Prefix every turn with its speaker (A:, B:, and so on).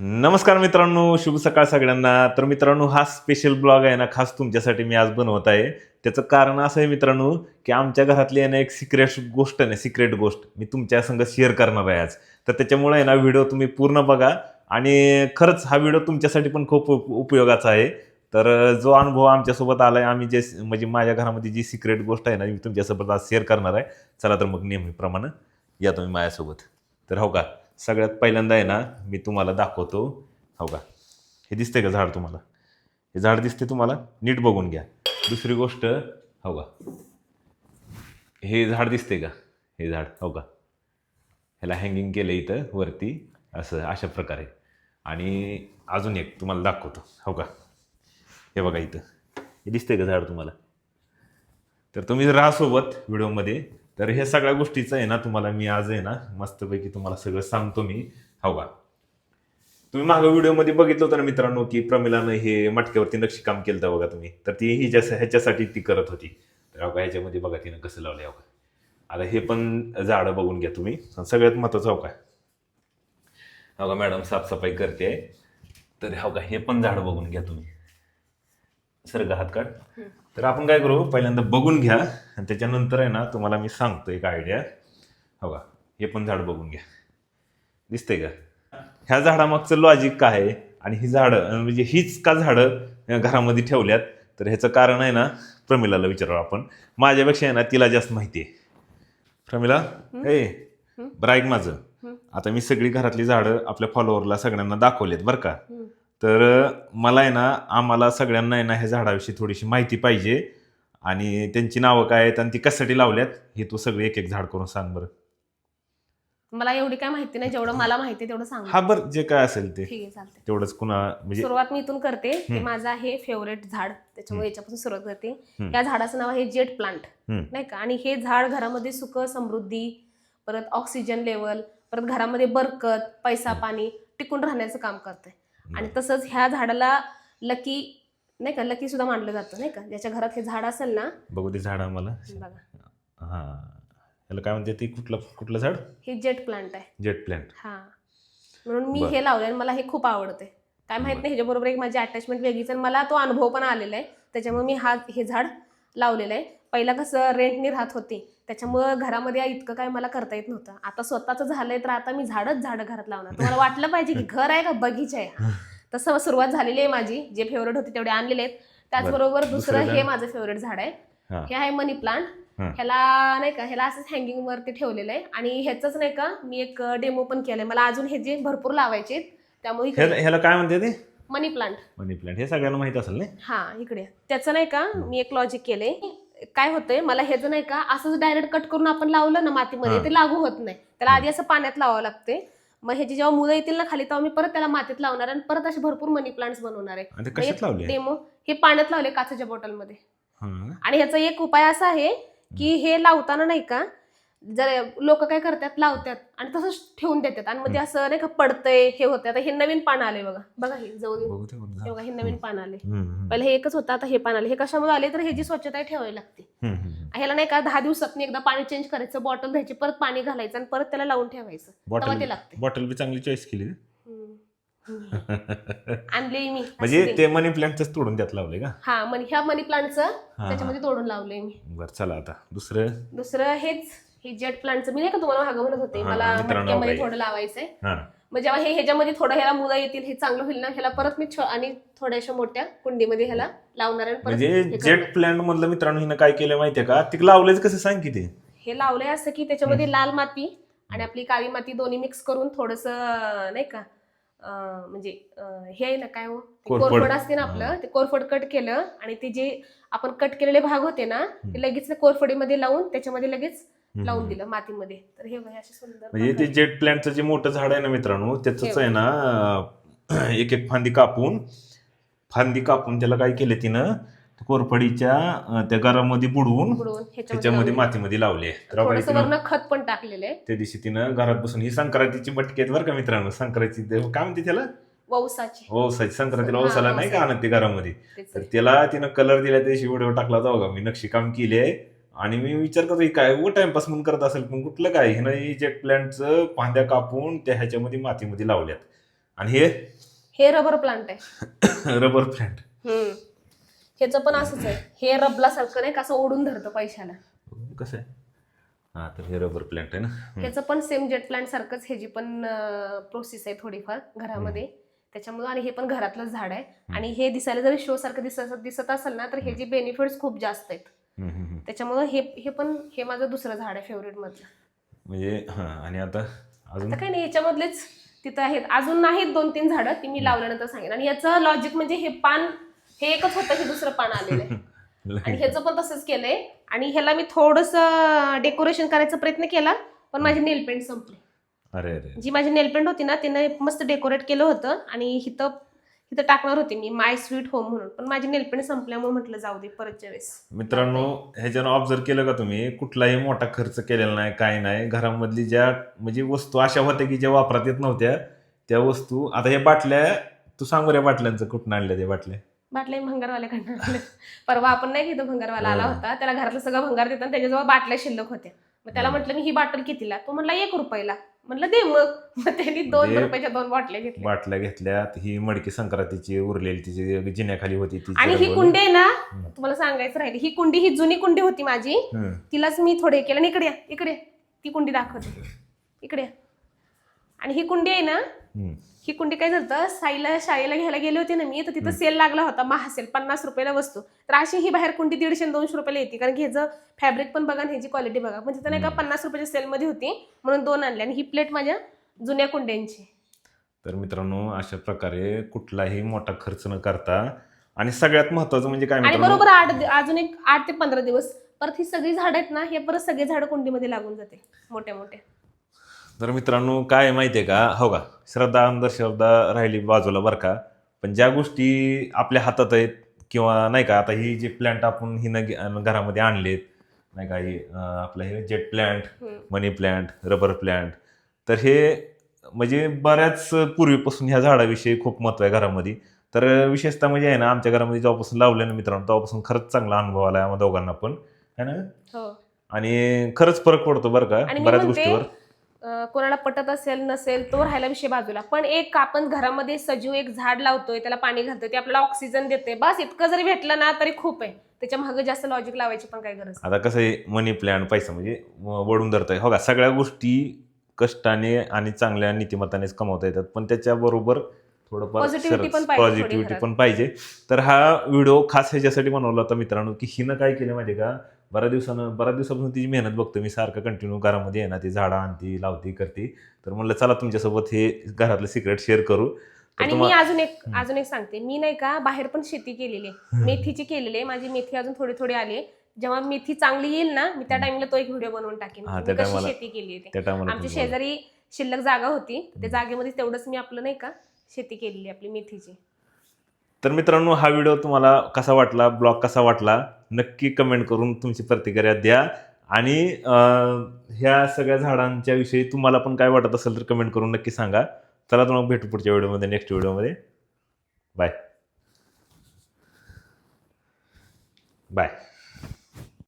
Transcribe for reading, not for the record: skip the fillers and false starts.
A: नमस्कार मित्रांनो, शुभ सकाळ सगळ्यांना. तर मित्रांनो, हा स्पेशल ब्लॉग आहे ना, खास तुमच्यासाठी मी आज बनवत आहे. त्याचं कारण असं आहे मित्रांनो, की आमच्या घरातली आहे ना एक सिक्रेट गोष्ट मी तुमच्या संग शेअर करणार आहे आज. तर त्याच्यामुळे आहे ना व्हिडिओ तुम्ही पूर्ण बघा आणि खरंच हा व्हिडिओ तुमच्यासाठी पण खूप उपयोगाचा आहे. तर जो अनुभव आमच्यासोबत आलाय, आम्ही जे म्हणजे माझ्या घरामध्ये जी सिक्रेट गोष्ट आहे ना, मी तुमच्यासोबत आज शेअर करणार आहे. चला तर मग नेहमीप्रमाणे या तुम्ही माझ्यासोबत. तर हो का, सगळ्यात पहिल्यांदा आहे ना मी तुम्हाला दाखवतो. हो का, हे दिसतंय का झाड तुम्हाला? हे झाड दिसते तुम्हाला? नीट बघून घ्या. दुसरी गोष्ट, हो का, हे झाड दिसते का? हे झाड हो का, ह्याला हँगिंग केलं इथं वरती, असं अशा प्रकारे. आणि अजून एक तुम्हाला दाखवतो. हो का, हे बघा इथं, हे दिसतंय का झाड तुम्हाला? तर तुम्ही जर राहा सोबत व्हिडिओमध्ये. तर हे सगळ्या गोष्टीचं आहे ना तुम्हाला मी आज आहे ना मस्तपैकी तुम्हाला सगळं सांगतो मी. हो का, तुम्ही मागं व्हिडिओमध्ये बघितलं होतं ना मित्रांनो, की प्रमिलानं हे मटक्यावरती नक्षीकाम केलं होतं बघा तुम्ही. तर ती ह्याच्यासाठी ती करत होती. तर हो का, ह्याच्यामध्ये बघा तिनं कसं लावलंय. हो का, आता हे पण झाडं बघून घ्या तुम्ही. सगळ्यात महत्त्वाचं, हो का, हो का मॅडम साफसफाई करते. तर हो का, हे पण झाड बघून घ्या तुम्ही. सर हात काढ. तर आपण काय करू, पहिल्यांदा बघून घ्या आणि त्याच्यानंतर आहे ना तुम्हाला मी सांगतो एक आयडिया. हो का, हे पण झाड बघून घ्या. दिसतंय का? ह्या झाडामागचं लॉजिक काय आहे आणि ही झाडं म्हणजे हीच का झाडं घरामध्ये ठेवल्यात? तर ह्याचं कारण आहे ना प्रमिलाला विचारावं आपण. माझ्यापेक्षा आहे ना तिला जास्त माहिती आहे. प्रमिला, ए बरं ऐक माझं. आता मी सगळी घरातली झाडं आपल्या फॉलोअरला सगळ्यांना दाखवलेत बरं का. तर मला आहे ना, आम्हाला सगळ्यांना आहे ना ह्या झाडाविषयी थोडीशी माहिती पाहिजे आणि त्यांची नावं काय आहेत आणि ती कशासाठी लावल्यात हे तू सगळे एक एक झाड करून सांग बरं.
B: मला एवढी काय माहिती नाही, जेवढं मला माहिती तेवढं सांग.
A: हा बरं, जे काय असेल ते
B: ठीक आहे, चालते.
A: तेवढंच कुणा म्हणजे.
B: सुरुवात मी इथून करते. हे माझं आहे फेवरेट झाड, त्याच्यामुळे याच्यापासून सुरुवात करते. या झाडाचं नाव आहे जेट प्लांट, नाही का. आणि हे झाड घरामध्ये सुख समृद्धी, परत ऑक्सिजन लेवल, परत घरामध्ये बरकत, पैसा पाणी टिकून राहण्याचं काम करते. आणि तसंच ह्या झाडाला लकी, नाही का, लकी सुद्धा मानलं जातं, नाही का. ज्याच्या घरात हे झाड असेल ना,
A: बघू ते झाड आम्हाला.
B: बघा,
A: हा, याला काय म्हणते ते, कुठलं झाड?
B: हे जेट प्लांट आहे.
A: Jade plant.
B: हा, म्हणून मी हे लावलंय आणि मला हे खूप आवडते. काय माहित नाही, ह्याच्याबरोबर एक माझी अटॅचमेंट वेगळीच आणि मला तो अनुभव पण आलेला आहे. त्याच्यामुळे मी हे झाड लावलेलं आहे. पहिला कसं रेंटनी राहत होती, त्याच्यामुळं घरामध्ये इतकं काय मला करता येत नव्हतं. आता स्वतःचं झालंय तर आता मी झाडं घरात लावणार. तुम्हाला वाटलं पाहिजे की घर आहे का बगीचा आहे. तसं सुरुवात झालेली आहे माझी. जे फेवरेट होते तेवढे आणलेले आहेत. त्याचबरोबर दुसरं हे माझं फेवरेट झाड आहे. हे आहे मनी प्लांट. ह्याला नाही का, ह्याला असंच हँगिंग वरती ठेवलेलं आहे. आणि ह्याच नाही का, मी एक डेमो पण केलंय. मला अजून हे जे भरपूर लावायचे आहेत, त्यामुळे
A: ह्याला काय म्हणते ते?
B: मनी प्लांट.
A: मनी प्लांट हे सगळ्यांना माहित असेल नाही.
B: हा, इकडे त्याचं नाही का मी एक लॉजिक केलंय. काय होतंय, मला हे जर नाही का असंच डायरेक्ट कट करून आपण लावलं ना मातीमध्ये, ते लागू होत नाही. त्याला आधी असं पाण्यात लावावं लागते. मग ह्याची जेव्हा मुलं येतील ना खाली, तेव्हा मी परत त्याला मातीत लावणार आणि परत असे भरपूर मनी प्लांट्स बनवणार आहे.
A: कशात लावले?
B: डेमो हे पाण्यात लावले, काचेच्या बॉटलमध्ये.
A: हा.
B: आणि ह्याचा एक उपाय असा आहे की हे लावताना नाही का, जर लोक काय करतात, लावतात आणि तसंच ठेवून देतात आणि मग ते असं नाही का पडतंय, हे होतं. आता हे नवीन पान आले बघा, बघा हे जवळ, हे बघा, हे नवीन पान आले. पहिले हे एकच होतं, आता हे पान आले. हे कशामुळे आले तर ह्याची स्वच्छता ठेवावी लागते. ह्याला नाही का 10 दिवसात एकदा पाणी चेंज करायचं, बॉटल घ्यायची, परत पाणी घालायचं आणि परत त्याला लावून ठेवायचं, तेव्हा ते लागते.
A: बॉटल बी चांगली चॉईस केली.
B: आणले मी
A: म्हणजे ते मनी प्लांटच तोडून त्यात लावले का?
B: हा, ह्या मनी प्लांटचं त्याच्यामध्ये तोडून लावलंय मी.
A: बरं, चला आता दुसरं
B: हेच, हे जेट प्लांटचं मी नाही का तुम्हाला मागं म्हणत होते, मला मटक्यामध्ये थोडं लावायचंय. मग जेव्हा ह्याच्यामध्ये थोडं ह्याला मुलं येतील, हे चांगलं होईल ना, ह्याला परत मी आणि थोड्याशा मोठ्या कुंडीमध्ये ह्याला लावणार आहे.
A: म्हणजे जेट प्लांट मधलं मित्रांनो हिनं काय केलं माहितीये का? ते लावलेच कसं सांग की ते.
B: हे लावलंय असं की त्याच्यामध्ये लाल माती आणि आपली काळी माती दोन्ही मिक्स करून थोडस नाही का, म्हणजे हे आहे ना, काय हो, कोरफड असते ना आपलं, ते कोरफड कट केलं आणि ते जे आपण कट केलेले भाग होते ना, ते लगेच कोरफडीमध्ये लावून त्याच्यामध्ये लगेच लावून दिलं मातीमध्ये. तर हे बघा असे सुंदर.
A: म्हणजे ते जेट प्लांटचं जे मोठं झाड आहे ना मित्रांनो, त्याच आहे ना एक एक फांदी कापून त्याला काय केलं तिनं, कोरफडीच्या त्या घरामध्ये बुडवून त्याच्यामध्ये मातीमध्ये लावले.
B: वरनं खत पण टाकलेलं आहे.
A: त्या दिवशी तिनं घरात बसून, ही संक्रांतीची मटकी आहेत बरं का मित्रांनो. संक्रांती काय म्हणते त्याला, वौसाची संक्रांतीला वौसाला नाही का आणत ते घरामध्ये. तर त्याला तिनं कलर दिला, त्याशी व्हिडिओ टाकला होता बघा. मी नक्षीकाम केले आणि मी विचार करतो काय टाइमपास म्हणून करत असेल, पण कुठलं काय, हिनं जेट प्लांटचं फांद्या कापून त्या ह्याच्यामध्ये मातीमध्ये लावल्यात आणि हे
B: हे रबर प्लांट आहे.
A: Rubber plant.
B: ह्याचं पण असंच आहे, हे रबला सारखं नाही का असं ओढून धरतं पैशाला.
A: कसं आहे? हा, तर हे रबर प्लांट आहे ना.
B: ह्याचं पण सेम जेट प्लांट सारखंच ह्याची पण प्रोसेस आहे थोडीफार घरामध्ये. त्याच्यामुळे आणि हे पण घरातलंच झाड आहे. आणि हे दिसायला जरी शो सारखं दिसत असेल ना, तर ह्याचे बेनिफिट्स खूप जास्त आहेत. त्याच्यामुळे हे माझं दुसरं झाड आहे फेवरेट मधलं.
A: म्हणजे हा, आणि आता अजून
B: काही नाही, ह्याच्यामधलेच तिथं आहेत, अजून आहेत 2-3 झाडं, ती मी लावल्यानंतर सांगेन. आणि याचं लॉजिक म्हणजे हे पान हे एकच होतं, हे दुसरं पान आलेलं आहे. आणि ह्याचं पण तसंच केलंय. आणि ह्याला मी थोडंसं डेकोरेशन करायचा प्रयत्न केला, पण माझी नेल पेंट संपली.
A: अरे अरे,
B: जी माझी नेल पेंट होती ना, तिने मस्त डेकोरेट केलं होतं. आणि इथं टाकणार होती मी माय स्वीट होम म्हणून, पण माझी नेल पेंट संपल्यामुळे म्हटलं जाऊ दे, परतच्या वेळेस.
A: मित्रांनो, ह्याच्यानं ऑब्झर्व केलं का तुम्ही, कुठलाही मोठा खर्च केलेला नाही, काय नाही. घरामधली ज्या म्हणजे वस्तू अशा होत्या की ज्या वापरात येत नव्हत्या, त्या वस्तू. आता हे बाटल्या, तू सांगू रे बाटल्यांचं कुठून आणल्या त्या बाटल्या?
B: बाटल्या भंगारवाल्याकडनं आणल्या. परवा आपण नाही घेतो, भंगारवाला आला होता, त्याला घरातलं सगळं भंगार देतात आणि त्याच्याजवळ बाटल्या शिल्लक होत्या. मग त्याला म्हटलं मी ही बाटल कितीला? तो म्हणला 1 रुपयाला. म्हणलं दे मग त्यांनी 2 रुपयाच्या 2 बाटल्या घेतल्या.
A: बाटल्या घेतल्यात. ही मडकी संक्रांतीची उरलेली तिची जिन्याखाली होती ती.
B: आणि ही कुंडी आहे ना, तुम्हाला सांगायचं राहिली, ही कुंडी, ही जुनी कुंडी होती माझी, तिलाच मी थोडे केलं. इकडे या, इकडे, ती कुंडी दाखवते, इकडे. आणि ही कुंडी आहे ना, ही कुंडी काय झालं, साईला शाळेला घ्यायला गेले होते ना मी, तर तिथं सेल लागला होता, महासेल, 50 रुपयाला वस्तू. तर अशी ही बाहेर कुंडी 150-200 रुपयाला येते, कारण की ह्याचं फॅब्रिक पण बघा आणि ह्याची क्वालिटी बघा. म्हणजे तिथं नाही का 50 रुपयाच्या सेलमध्ये होती, म्हणून 2 आणले. आणि ही प्लेट माझ्या जुन्या कुंड्यांची.
A: तर मित्रांनो, अशा प्रकारे कुठलाही मोठा खर्च न करता, आणि सगळ्यात महत्वाचं म्हणजे काय
B: आणि
A: मित्रांनो,
B: बरोबर अजून एक 8 ते 15 दिवस परत ही सगळी झाड आहेत ना, हे परत सगळे झाड कुंडीमध्ये लागून जाते, मोठ्या मोठ्या.
A: तर मित्रांनो, काय आहे माहितीये का, हो का, श्रद्धा अंधश्रद्धा राहिली बाजूला बरं का, पण ज्या गोष्टी आपल्या हातात आहेत, किंवा नाही का, आता ही जे प्लांट आपण हिनं घरामध्ये आणलेत, नाही का, आपलं हे जेट प्लांट, मनी प्लांट, रबर प्लांट, तर हे म्हणजे बऱ्याच पूर्वीपासून ह्या झाडाविषयी खूप महत्व आहे घरामध्ये. तर विशेषतः म्हणजे आहे ना, आमच्या घरामध्ये जेव्हापासून लावलं ना मित्रांनो, तेव्हापासून खरंच चांगला अनुभव आला आम्हा दोघांना पण, है ना. आणि खरंच फरक पडतो बरं का बऱ्याच गोष्टीवर.
B: कोणाला पटत असेल नसेल तो राहायला विषय बाजूला, पण एक आपण घरामध्ये सजीव एक झाड लावतोय, त्याला पाणी घालतोय, ते आपल्याला ऑक्सिजन देते, बस इतकं जरी भेटलं ना तरी खूप आहे. त्याच्या मागे जास्त लॉजिक लावायची पण काही गरज.
A: आता कसं आहे, मनी प्लॅन पैसा म्हणजे वडून धरतोय, हो का, सगळ्या गोष्टी कष्टाने आणि चांगल्या नीतिमत्तानेच कमवता येतात, पण त्याच्याबरोबर थोडंफार पॉझिटिव्हिटी पण पाहिजे. तर हा व्हिडिओ खास ह्याच्यासाठी बनवला होता मित्रांनो, की हिनं काय केलं माहिती का, बऱ्याच दिवसापासून तिची मेहनत बघतो मी, सारखं कंटिन्यू घरामध्ये आहे ना, ती झाडं आणती, लावती, करते. तर म्हणलं चला तुमच्यासोबत हे घरातलं सिक्रेट शेअर करू.
B: आणि मी अजून एक सांगते, मी नाही का बाहेर पण शेती केलेली आहे, मेथीची केलेली आहे. माझी मेथी अजून थोडी आली. जेव्हा मेथी चांगली येईल ना, मी त्या टाइमला तो एक व्हिडिओ बनवून टाकेन, कशी शेती केली आहे. आमच्या शेजारी शिल्लक जागा होती, त्या जागेमध्ये तेवढंच मी आपलं नाही का शेती केलेली आपली मेथीची.
A: तर मित्रांनो, हा व्हिडिओ तुम्हाला कसा वाटला, ब्लॉग कसा वाटला, नक्की कमेंट करून तुमची प्रतिक्रिया द्या. आणि ह्या सगळ्या झाडांच्या विषयी तुम्हाला पण काय वाटत असेल तर कमेंट करून नक्की सांगा. चला तुम्हाला भेटू पुढच्या व्हिडिओमध्ये, नेक्स्ट व्हिडिओमध्ये. Bye bye.